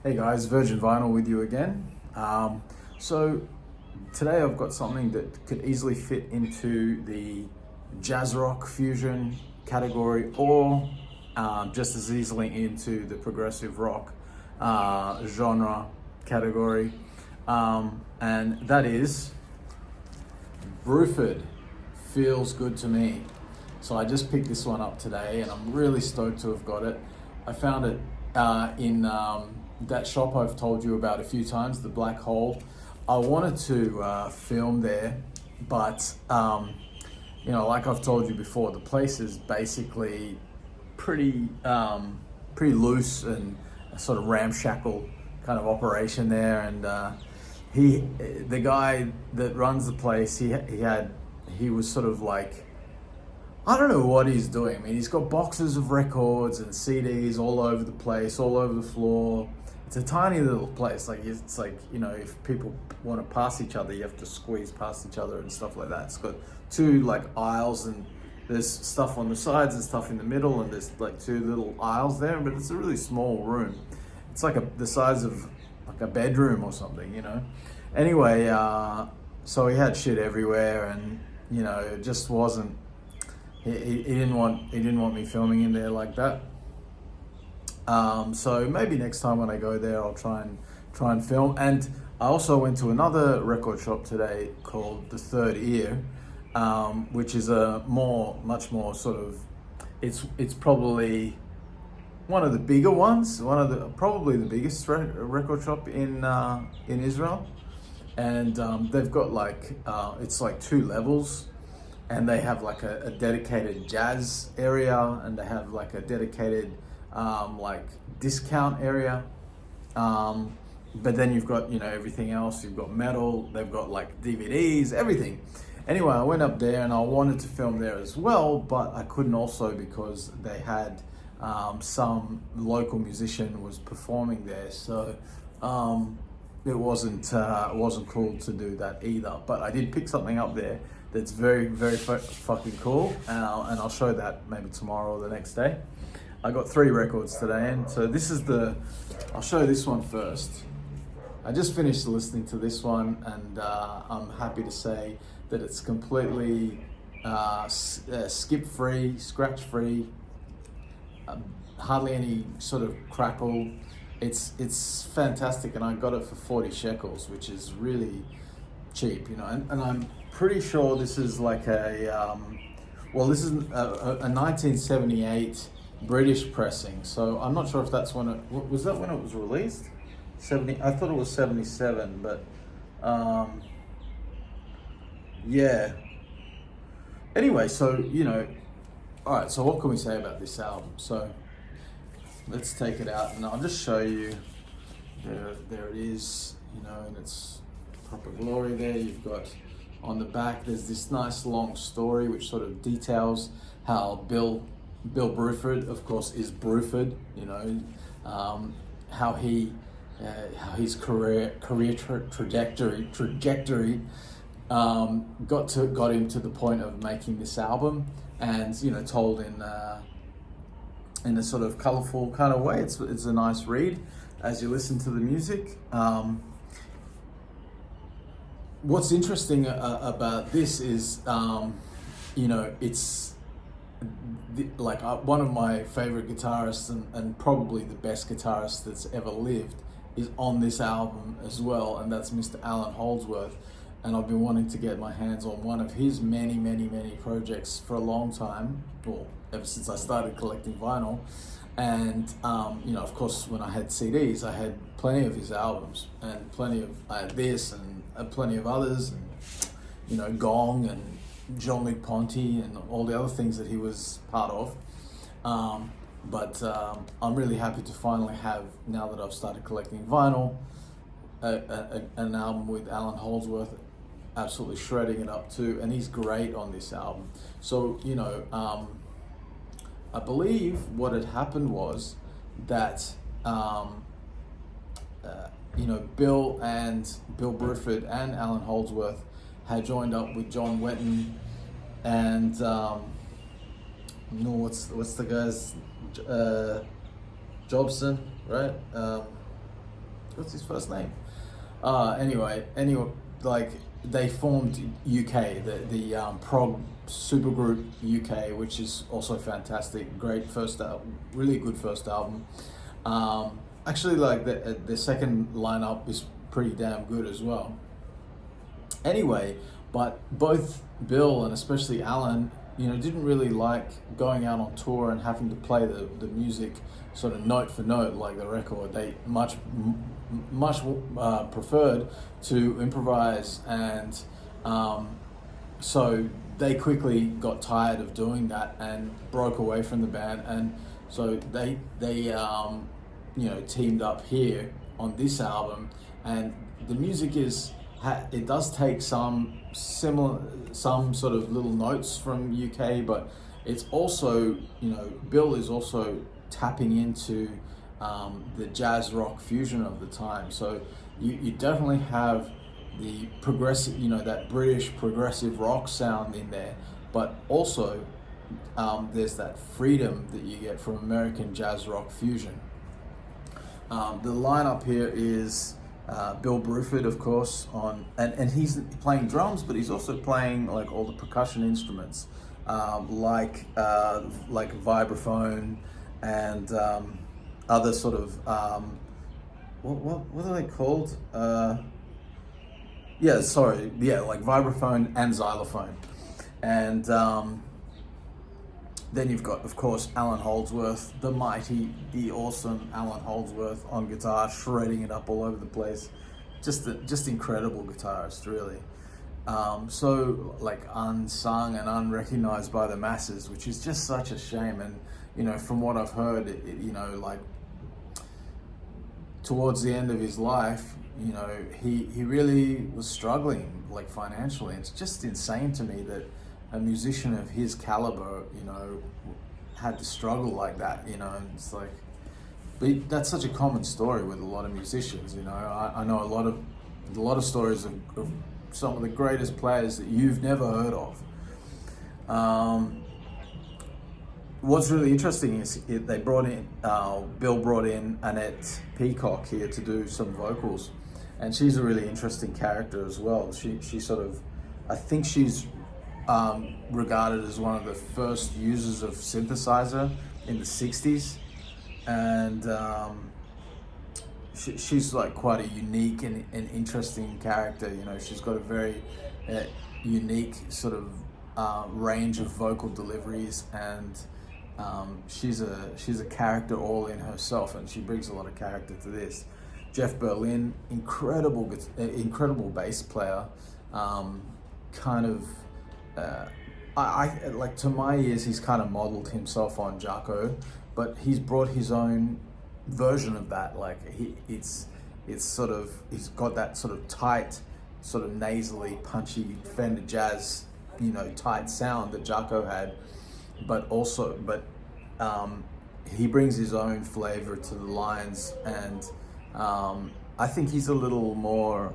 Hey guys, Virgin Vinyl with you again. So today I've got something that could easily fit into the jazz rock fusion category, or just as easily into the progressive rock genre category, and that is Bruford. Feels good to me. So I just picked this one up today and I'm really stoked to have got it. I found it in that shop I've told you about a few times, the Black Hole. I wanted to film there, but like I've told you before, the place is basically pretty loose and a sort of ramshackle kind of operation there. And the guy that runs the place, he was sort of like, I don't know what he's doing. I mean, he's got boxes of records and CDs all over the place, all over the floor. It's a tiny little place. It's like, if people want to pass each other, you have to squeeze past each other and stuff like that. It's got two like aisles, and there's stuff on the sides and stuff in the middle, and there's like two little aisles there, but it's a really small room. It's like the size of like a bedroom or something, Anyway, so he had shit everywhere, and it just wasn't. He didn't want me filming in there like that. So maybe next time when I go there, I'll try and film. And I also went to another record shop today called The Third Ear, which is much more sort of. It's probably one of the bigger ones, probably the biggest record shop in Israel, and they've got it's like two levels. And they have like a dedicated jazz area, and they have like a dedicated discount area. But then you've got everything else. You've got metal. They've got like DVDs, everything. Anyway, I went up there and I wanted to film there as well, but I couldn't also because they had some local musician was performing there, so it wasn't cool to do that either. But I did pick something up there that's very, very fucking cool, and I'll show that maybe tomorrow or the next day. I got 3 records today, and so I'll show this one first. I just finished listening to this one, and I'm happy to say that it's completely skip-free, scratch-free, hardly any sort of crackle. It's fantastic, and I got it for 40 shekels, which is really cheap, and I'm pretty sure this is like this is a 1978 British pressing, so I'm not sure if that's when it was released. 70, I thought it was 77, but yeah. Anyway, so all right, so what can we say about this album? So let's take it out and I'll just show you. There it is, in its proper glory there. You've got on the back, there's this nice long story which sort of details how Bill BRUFORD, of course, is Bruford, how his career trajectory got him to the point of making this album, and told in a sort of colorful kind of way. It's a nice read as you listen to the music. What's interesting about this is, it's one of my favorite guitarists and probably the best guitarist that's ever lived is on this album as well, and that's Mr. Allan Holdsworth. And I've been wanting to get my hands on one of his many, many, many projects for a long time, well, ever since I started collecting vinyl. And of course, when I had CDs, I had plenty of his albums, and I had this and plenty of others, and Gong and Jean-Luc Ponty and all the other things that he was part of. But I'm really happy to finally have, now that I've started collecting vinyl, an album with Allan Holdsworth absolutely shredding it up too, and he's great on this album. So I believe what had happened was that Bill BRUFORD and Allan Holdsworth had joined up with John Wetton and what's the guy's Jobson, right? what's his first name? Anyway, like they formed UK, the prog supergroup UK, which is also fantastic. Great first album, really good first album. Actually, like the second lineup is pretty damn good as well. Anyway, but both Bill and especially Allan, didn't really like going out on tour and having to play the music sort of note for note like the record. They much preferred to improvise, and so they quickly got tired of doing that and broke away from the band, and so they teamed up here on this album, and the music it does take some sort of little notes from UK, but it's also, Bill is also tapping into the jazz rock fusion of the time. So you definitely have the progressive, that British progressive rock sound in there, but also there's that freedom that you get from American jazz rock fusion. The lineup here is Bill BRUFORD, of course, and he's playing drums, but he's also playing like all the percussion instruments, like vibraphone and other sort of what are they called? Like vibraphone and xylophone, and then you've got, of course, Allan Holdsworth, the mighty, the awesome Allan Holdsworth on guitar, shredding it up all over the place. Just incredible guitarist, really. So like unsung and unrecognized by the masses, which is just such a shame. And from what I've heard, like towards the end of his life, he really was struggling, like financially. It's just insane to me that a musician of his caliber, had to struggle like that, and it's like, but that's such a common story with a lot of musicians, I know a lot of stories of some of the greatest players that you've never heard of. What's really interesting is they brought in, Bill brought in Annette Peacock here to do some vocals, and she's a really interesting character as well. She sort of, I think she's regarded as one of the first users of synthesizer in the 60s, and she's like quite a unique and interesting character. She's got a very unique sort of range of vocal deliveries, and she's a character all in herself, and she brings a lot of character to this. Jeff Berlin, incredible bass player, kind of. I like, to my ears, he's kind of modeled himself on Jaco, but he's brought his own version of that. Like it's sort of, he's got that sort of tight, sort of nasally, punchy Fender Jazz, tight sound that Jaco had, but he brings his own flavor to the lines, and I think he's a little more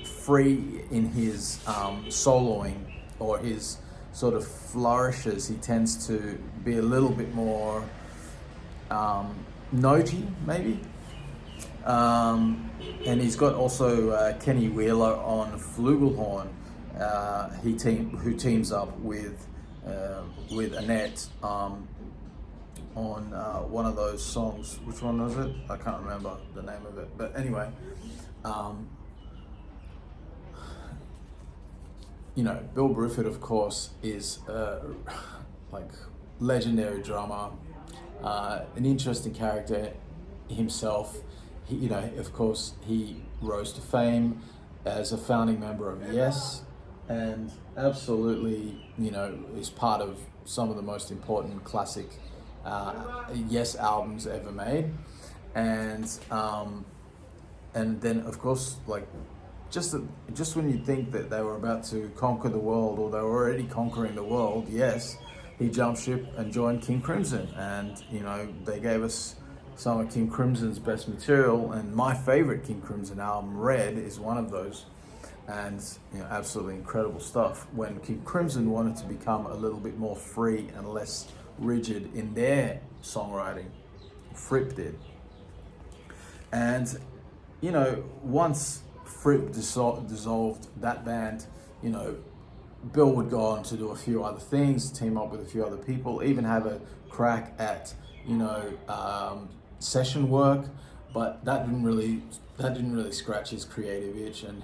free in his soloing, or his sort of flourishes. He tends to be a little bit more notey, maybe. And he's got also Kenny Wheeler on flugelhorn, who teams up with Annette on one of those songs. Which one was it? I can't remember the name of it. But anyway, Bill BRUFORD, of course, is like legendary drummer, an interesting character himself. He, of course, he rose to fame as a founding member of Yes, and absolutely, is part of some of the most important classic Yes albums ever made, and then, of course, like, just when you think that they were about to conquer the world, or they were already conquering the world, Yes, he jumped ship and joined King Crimson, and they gave us some of King Crimson's best material, and my favorite King Crimson album, Red, is one of those, and absolutely incredible stuff. When King Crimson wanted to become a little bit more free and less rigid in their songwriting, Fripp did. And you know, once Fripp dissolved that band, you know, Bill would go on to do a few other things, team up with a few other people, even have a crack at, you know, session work, but that didn't really scratch his creative itch, and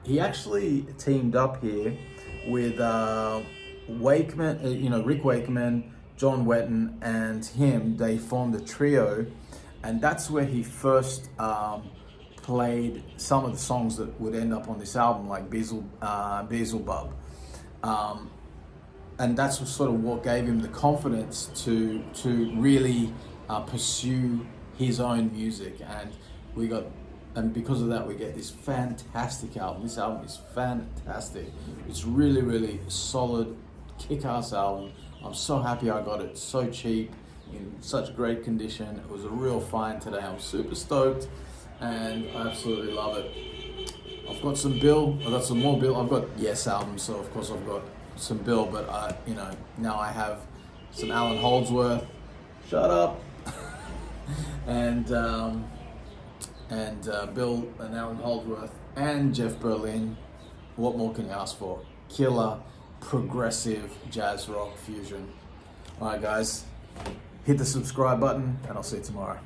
he actually teamed up here with Wakeman, you know, Rick Wakeman, John Wetton, and him. They formed a trio, and that's where he first played some of the songs that would end up on this album, like Beelzebub. And that's sort of what gave him the confidence to really pursue his own music. And because of that, we get this fantastic album. This album is fantastic. It's really, really solid, kick-ass album. I'm so happy I got it so cheap, in such great condition. It was a real find today. I'm super stoked, and I absolutely love it. I've got some Bill. I've got some more Bill. I've got Yes albums, so of course I've got some Bill, but you know, now I have some Allan Holdsworth. Shut up. and Bill and Allan Holdsworth and Jeff Berlin. What more can you ask for? Killer, progressive jazz rock fusion. All right, guys, hit the subscribe button, and I'll see you tomorrow.